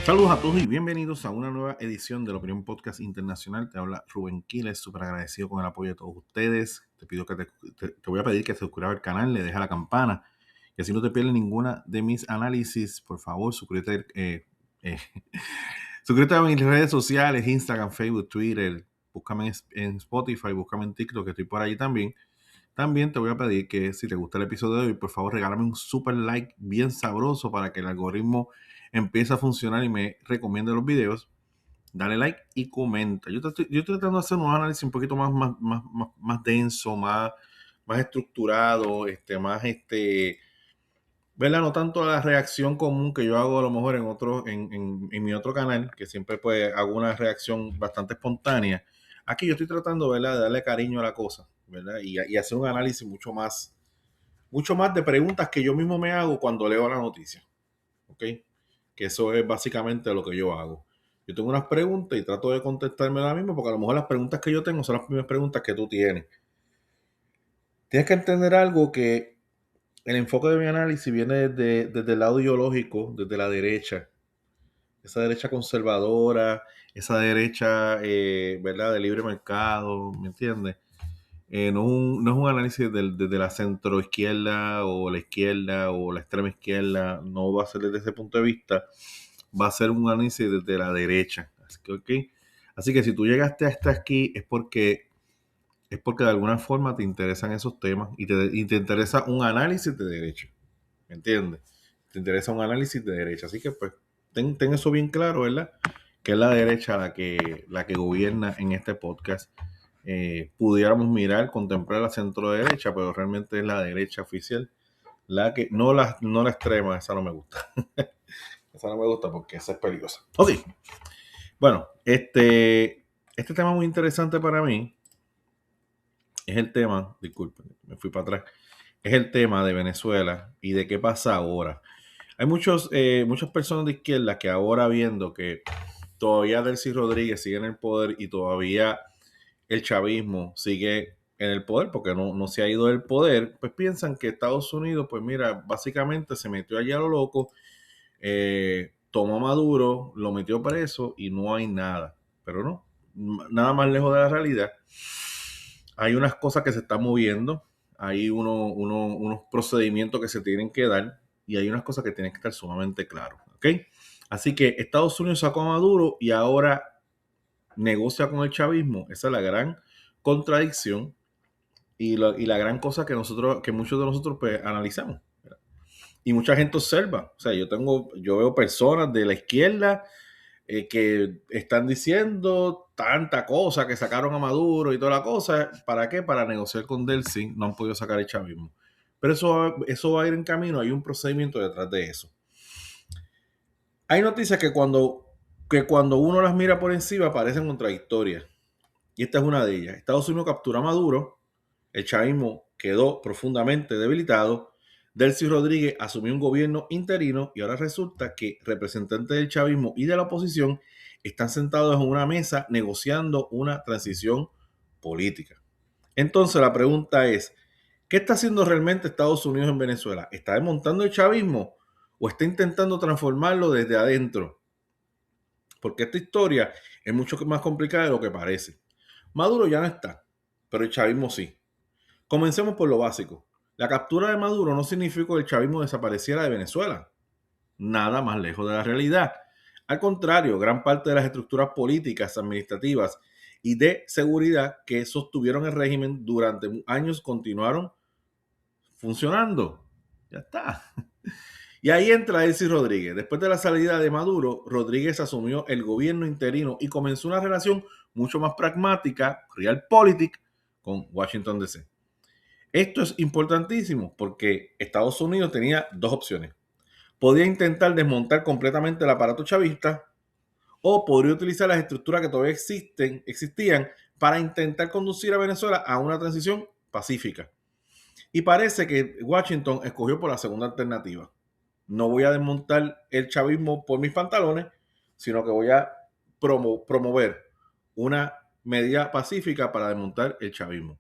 Saludos a todos y bienvenidos a una nueva edición de la Opinión Podcast Internacional. Te habla Rubén Quiles, súper agradecido con el apoyo de todos ustedes. Te pido que te voy a pedir que te suscribas al canal, le dejes la campana y así no te pierdes ninguna de mis análisis. Por favor, suscríbete, suscríbete a mis redes sociales, Instagram, Facebook, Twitter. Búscame en Spotify, búscame en TikTok, que estoy por ahí también. También te voy a pedir que si te gusta el episodio de hoy, por favor regálame un super like bien sabroso para que el algoritmo empiece a funcionar y me recomiende los videos. Dale like y comenta. Yo estoy tratando de hacer un análisis un poquito más denso, más estructurado, ¿verdad? No tanto la reacción común que yo hago a lo mejor en mi otro canal, que siempre pues hago una reacción bastante espontánea. Aquí yo estoy tratando, ¿verdad?, de darle cariño a la cosa, ¿verdad? Y hacer un análisis mucho más de preguntas que yo mismo me hago cuando leo la noticia, ¿ok? Que eso es básicamente lo que yo hago. Yo tengo unas preguntas y trato de contestarme ahora mismo porque a lo mejor las preguntas que yo tengo son las mismas preguntas que tú tienes. Tienes que entender algo, que el enfoque de mi análisis viene desde el lado ideológico, desde la derecha. Esa derecha conservadora, esa derecha, ¿verdad?, de libre mercado, ¿me entiendes? No es un análisis desde la centroizquierda o la izquierda o la extrema izquierda, no va a ser desde ese punto de vista, va a ser un análisis desde la derecha. Así que si tú llegaste hasta aquí es porque de alguna forma te interesan esos temas y te interesa un análisis de derecha, ¿me entiendes? Te interesa un análisis de derecha, así que pues ten eso bien claro, ¿verdad? Que es la derecha la que gobierna en este podcast. Pudiéramos mirar, contemplar la centro derecha, pero realmente es la derecha oficial, la que no la extrema, esa no me gusta. Esa no me gusta porque esa es peligrosa. Ok, bueno, este tema muy interesante para mí es el tema, disculpen, me fui para atrás, es el tema de Venezuela y de qué pasa ahora. Hay muchas personas de izquierda que ahora, viendo que todavía Delcy Rodríguez sigue en el poder y todavía el chavismo sigue en el poder porque no se ha ido del poder, pues piensan que Estados Unidos, pues mira, básicamente se metió allá a lo loco, tomó a Maduro, lo metió preso y no hay nada. Pero no, nada más lejos de la realidad. Hay unas cosas que se están moviendo, hay unos procedimientos que se tienen que dar y hay unas cosas que tienen que estar sumamente claros, ¿ok? Así que Estados Unidos sacó a Maduro y ahora negocia con el chavismo. Esa es la gran contradicción y la gran cosa que muchos de nosotros pues, analizamos. ¿Verdad? Y mucha gente observa. O sea, yo veo personas de la izquierda que están diciendo tanta cosa, que sacaron a Maduro y toda la cosa. ¿Para qué? Para negociar con Delcy. No han podido sacar el chavismo. Pero eso va a ir en camino. Hay un procedimiento detrás de eso. Hay noticias que cuando uno las mira por encima parecen contradictorias. Y esta es una de ellas. Estados Unidos captura a Maduro, el chavismo quedó profundamente debilitado, Delcy Rodríguez asumió un gobierno interino y ahora resulta que representantes del chavismo y de la oposición están sentados en una mesa negociando una transición política. Entonces la pregunta es, ¿qué está haciendo realmente Estados Unidos en Venezuela? ¿Está desmontando el chavismo o está intentando transformarlo desde adentro? Porque esta historia es mucho más complicada de lo que parece. Maduro ya no está, pero el chavismo sí. Comencemos por lo básico. La captura de Maduro no significó que el chavismo desapareciera de Venezuela. Nada más lejos de la realidad. Al contrario, gran parte de las estructuras políticas, administrativas y de seguridad que sostuvieron el régimen durante años continuaron funcionando. Ya está. Y ahí entra Delcy Rodríguez. Después de la salida de Maduro, Rodríguez asumió el gobierno interino y comenzó una relación mucho más pragmática, realpolitik, con Washington DC. Esto es importantísimo porque Estados Unidos tenía dos opciones. Podía intentar desmontar completamente el aparato chavista o podría utilizar las estructuras que todavía existían para intentar conducir a Venezuela a una transición pacífica. Y parece que Washington escogió por la segunda alternativa. No voy a desmontar el chavismo por mis pantalones, sino que voy a promover una medida pacífica para desmontar el chavismo.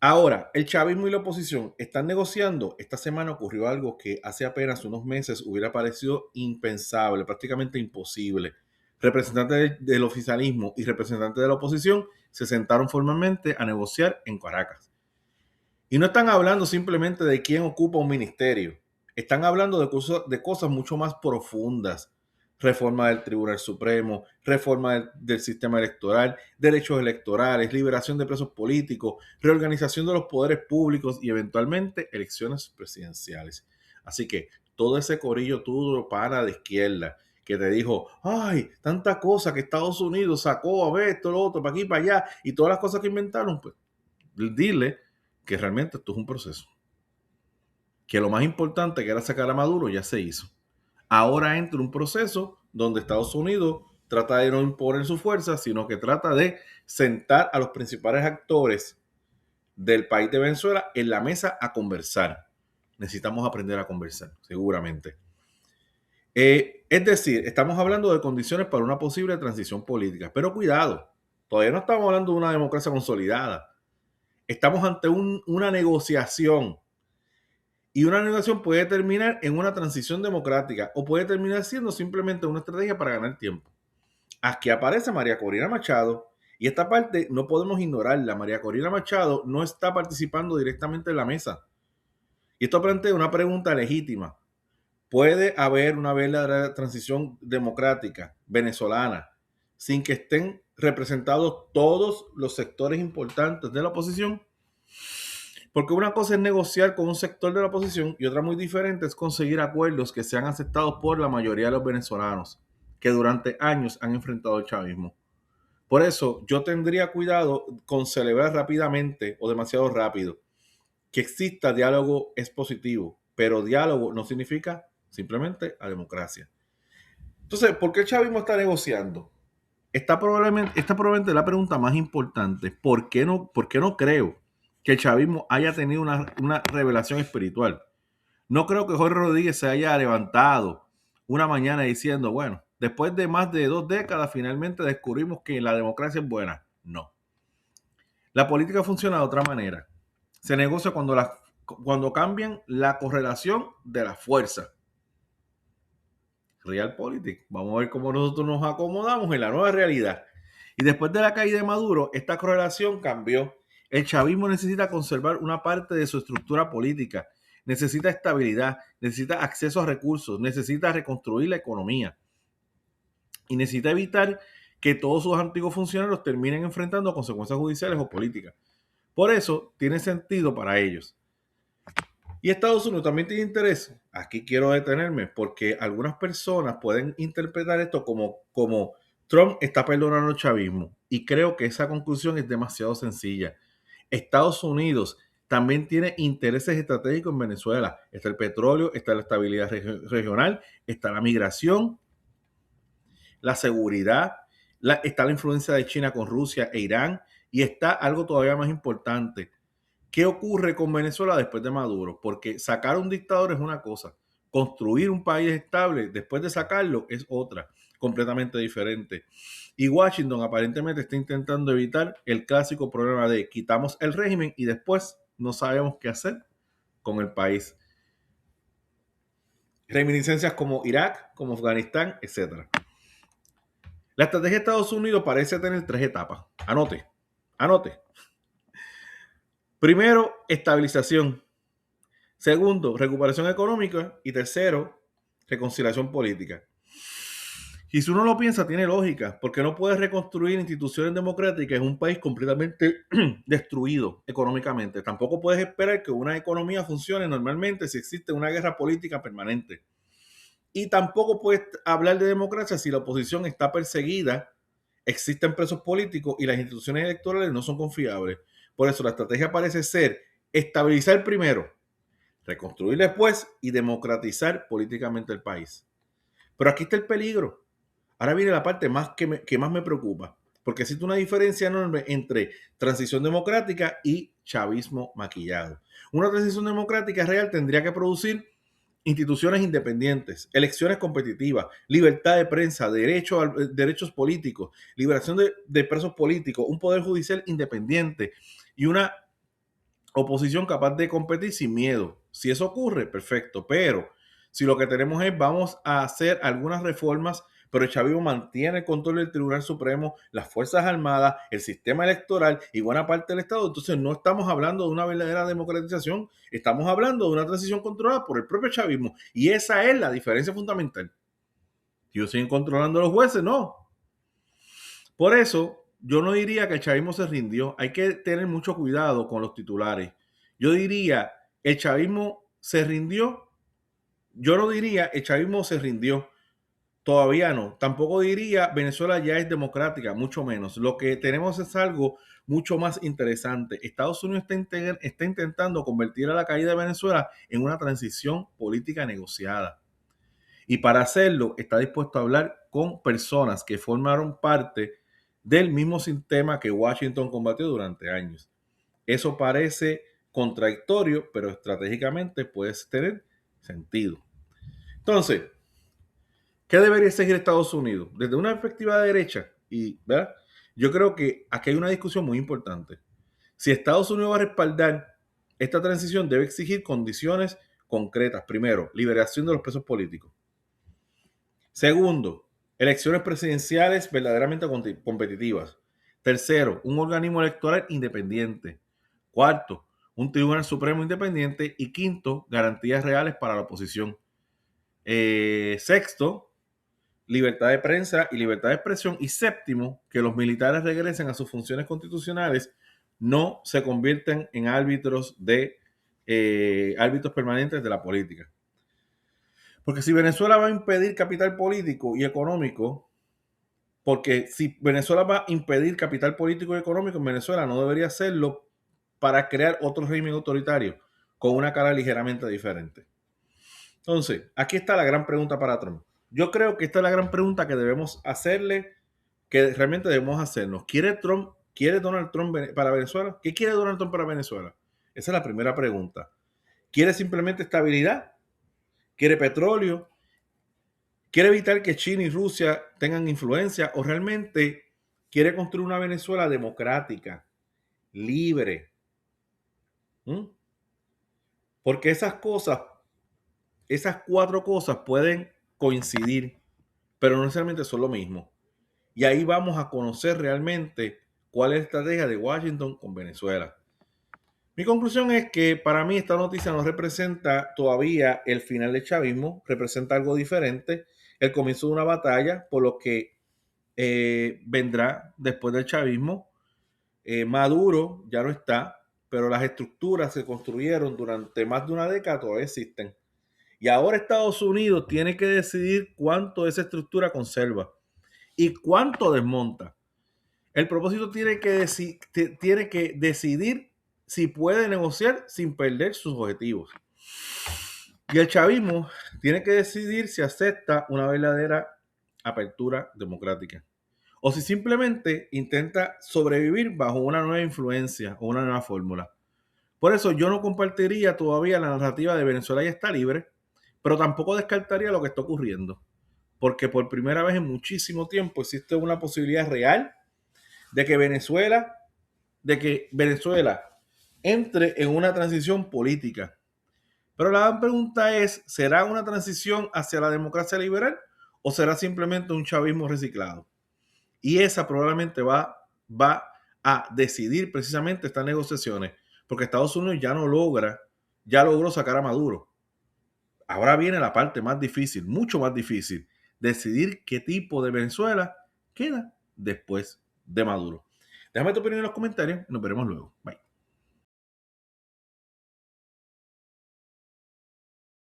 Ahora, el chavismo y la oposición están negociando. Esta semana ocurrió algo que hace apenas unos meses hubiera parecido impensable, prácticamente imposible. Representantes del oficialismo y representantes de la oposición se sentaron formalmente a negociar en Caracas. Y no están hablando simplemente de quién ocupa un ministerio. Están hablando de cosas mucho más profundas. Reforma del Tribunal Supremo, reforma del sistema electoral, derechos electorales, liberación de presos políticos, reorganización de los poderes públicos y eventualmente elecciones presidenciales. Así que todo ese corillo tuyo para de izquierda que te dijo, ay, tanta cosa que Estados Unidos sacó, a ver, esto, lo otro, para aquí, para allá, y todas las cosas que inventaron, pues dile que realmente esto es un proceso. Que lo más importante, que era sacar a Maduro, ya se hizo. Ahora entra un proceso donde Estados Unidos trata de no imponer su fuerza, sino que trata de sentar a los principales actores del país de Venezuela en la mesa a conversar. Necesitamos aprender a conversar, seguramente. Es decir, estamos hablando de condiciones para una posible transición política. Pero cuidado, todavía no estamos hablando de una democracia consolidada. Estamos ante una negociación. Y una negociación puede terminar en una transición democrática o puede terminar siendo simplemente una estrategia para ganar tiempo. Aquí aparece María Corina Machado y esta parte no podemos ignorarla. María Corina Machado no está participando directamente en la mesa. Y esto plantea una pregunta legítima. ¿Puede haber una verdadera transición democrática venezolana sin que estén representados todos los sectores importantes de la oposición? Porque una cosa es negociar con un sector de la oposición y otra muy diferente es conseguir acuerdos que sean aceptados por la mayoría de los venezolanos que durante años han enfrentado el chavismo. Por eso yo tendría cuidado con celebrar rápidamente o demasiado rápido. Que exista diálogo es positivo, pero diálogo no significa simplemente la democracia. Entonces, ¿por qué el chavismo está negociando? Esta probablemente es la pregunta más importante. Por qué no creo que el chavismo haya tenido una revelación espiritual? No creo que Jorge Rodríguez se haya levantado una mañana diciendo, bueno, después de más de 2 décadas finalmente descubrimos que la democracia es buena. No. La política funciona de otra manera. Se negocia cuando cambian la correlación de la fuerza. Realpolitik. Vamos a ver cómo nosotros nos acomodamos en la nueva realidad. Y después de la caída de Maduro, esta correlación cambió. El chavismo necesita conservar una parte de su estructura política, necesita estabilidad, necesita acceso a recursos, necesita reconstruir la economía y necesita evitar que todos sus antiguos funcionarios terminen enfrentando consecuencias judiciales o políticas. Por eso tiene sentido para ellos. Y Estados Unidos también tiene interés. Aquí quiero detenerme porque algunas personas pueden interpretar esto como Trump está perdonando el chavismo. Y creo que esa conclusión es demasiado sencilla. Estados Unidos también tiene intereses estratégicos en Venezuela. Está el petróleo, está la estabilidad regional, está la migración, la seguridad, está la influencia de China con Rusia e Irán y está algo todavía más importante. ¿Qué ocurre con Venezuela después de Maduro? Porque sacar a un dictador es una cosa, construir un país estable después de sacarlo es otra, completamente diferente. Y Washington aparentemente está intentando evitar el clásico problema de quitamos el régimen y después no sabemos qué hacer con el país. Reminiscencias como Irak, como Afganistán, etc. La estrategia de Estados Unidos parece tener 3 etapas. Anote. Primero, estabilización. Segundo, recuperación económica. Y tercero, reconciliación política. Y si uno lo piensa, tiene lógica, porque no puedes reconstruir instituciones democráticas en un país completamente destruido económicamente. Tampoco puedes esperar que una economía funcione normalmente si existe una guerra política permanente. Y tampoco puedes hablar de democracia si la oposición está perseguida, existen presos políticos y las instituciones electorales no son confiables. Por eso la estrategia parece ser estabilizar primero, reconstruir después y democratizar políticamente el país. Pero aquí está el peligro. Ahora viene la parte que más me preocupa, porque existe una diferencia enorme entre transición democrática y chavismo maquillado. Una transición democrática real tendría que producir instituciones independientes, elecciones competitivas, libertad de prensa, derechos políticos, liberación de presos políticos, un poder judicial independiente y una oposición capaz de competir sin miedo. Si eso ocurre, perfecto, pero si lo que tenemos es vamos a hacer algunas reformas, pero el chavismo mantiene el control del Tribunal Supremo, las Fuerzas Armadas, el sistema electoral y buena parte del Estado, entonces no estamos hablando de una verdadera democratización, estamos hablando de una transición controlada por el propio chavismo. Y esa es la diferencia fundamental. ¿Ellos siguen controlando a los jueces? No. Por eso, yo no diría que el chavismo se rindió. Hay que tener mucho cuidado con los titulares. Yo diría, el chavismo se rindió. Yo no diría, el chavismo se rindió. Todavía no. Tampoco diría, Venezuela ya es democrática, mucho menos. Lo que tenemos es algo mucho más interesante. Estados Unidos está intentando convertir a la caída de Venezuela en una transición política negociada. Y para hacerlo, está dispuesto a hablar con personas que formaron parte del mismo sistema que Washington combatió durante años. Eso parece contradictorio, pero estratégicamente puede tener sentido. Entonces, ¿qué debería seguir Estados Unidos? Desde una perspectiva de derecha, ¿verdad? Yo creo que aquí hay una discusión muy importante. Si Estados Unidos va a respaldar esta transición, debe exigir condiciones concretas. Primero, liberación de los presos políticos. Segundo, elecciones presidenciales verdaderamente competitivas. Tercero, un organismo electoral independiente. Cuarto, un tribunal supremo independiente. Y quinto, garantías reales para la oposición. Sexto, libertad de prensa y libertad de expresión. Y séptimo, que los militares regresen a sus funciones constitucionales, no se convierten en árbitros permanentes de la política. Porque si Venezuela va a impedir capital político y económico, porque si Venezuela va a impedir capital político y económico en Venezuela, no debería hacerlo para crear otro régimen autoritario con una cara ligeramente diferente. Entonces, aquí está la gran pregunta para Trump. Yo creo que esta es la gran pregunta que debemos hacerle, que realmente debemos hacernos. ¿Quiere Donald Trump para Venezuela? ¿Qué quiere Donald Trump para Venezuela? Esa es la primera pregunta. ¿Quiere simplemente estabilidad? ¿Quiere petróleo? ¿Quiere evitar que China y Rusia tengan influencia o realmente quiere construir una Venezuela democrática, libre? Porque esas cuatro cosas pueden coincidir, pero no necesariamente son lo mismo. Y ahí vamos a conocer realmente cuál es la estrategia de Washington con Venezuela. Mi conclusión es que para mí esta noticia no representa todavía el final del chavismo, representa algo diferente, el comienzo de una batalla, por lo que vendrá después del chavismo. Maduro ya no está, pero las estructuras se construyeron durante más de una década, todavía existen. Y ahora Estados Unidos tiene que decidir cuánto esa estructura conserva y cuánto desmonta. El propósito tiene que decidir si puede negociar sin perder sus objetivos. Y el chavismo tiene que decidir si acepta una verdadera apertura democrática o si simplemente intenta sobrevivir bajo una nueva influencia o una nueva fórmula. Por eso yo no compartiría todavía la narrativa de Venezuela ya está libre, pero tampoco descartaría lo que está ocurriendo, porque por primera vez en muchísimo tiempo existe una posibilidad real de que Venezuela entre en una transición política. Pero la gran pregunta es, ¿será una transición hacia la democracia liberal o será simplemente un chavismo reciclado? Y esa probablemente va a decidir precisamente estas negociaciones, porque Estados Unidos ya logró sacar a Maduro. Ahora viene la parte más difícil, mucho más difícil, decidir qué tipo de Venezuela queda después de Maduro. Déjame tu opinión en los comentarios y nos veremos luego. Bye.